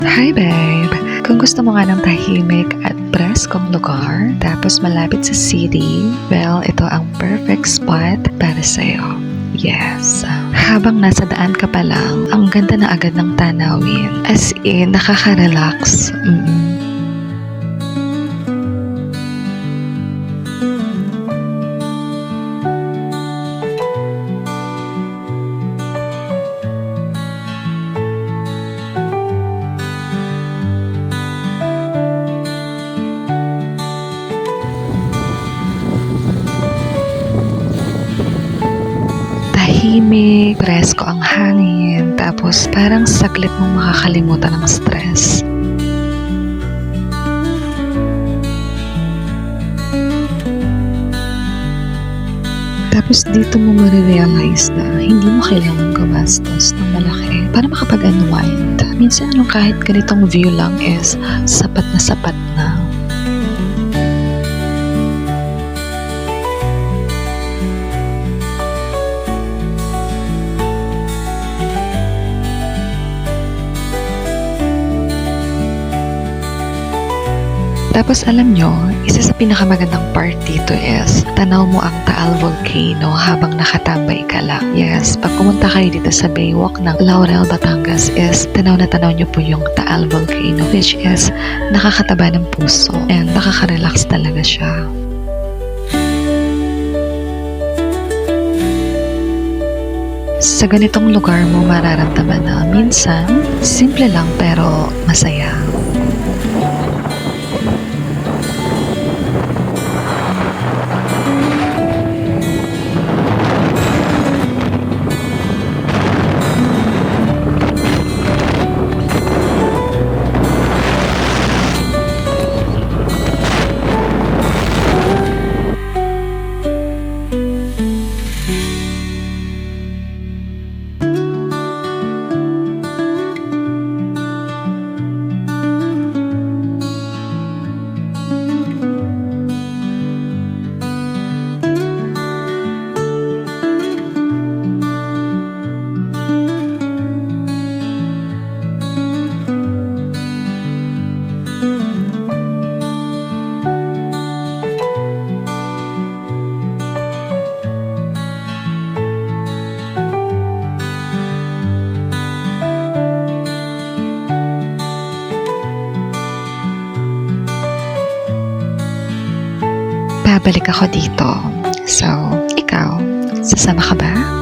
Hi babe! Kung gusto mo nga ng tahimik at preskong lugar, tapos malapit sa city, well, ito ang perfect spot para sa'yo. Yes. Habang nasa daan ka pa lang, ang ganda na agad ng tanawin. As in, nakaka-relax. Tahimik, presko ang hangin, tapos parang saglit mong makakalimutan ng stress. Tapos dito mo marirealize na hindi mo kailangan gumastos ng malaki para makapag-unwind. Minsan yung kahit ganitong view lang is sapat na sapat na. Tapos alam nyo, isa sa pinakamagandang part dito is tanaw mo ang Taal Volcano habang nakatambay ka lang. Yes, pag pumunta kayo dito sa Baywalk ng Laurel, Batangas is tanaw na tanaw nyo po yung Taal Volcano, which is nakakataba ng puso and nakaka-relax talaga siya. Sa ganitong lugar mo mararamdaman na minsan, simple lang pero masaya. Babalik ako dito. So, ikaw, sasama ka ba?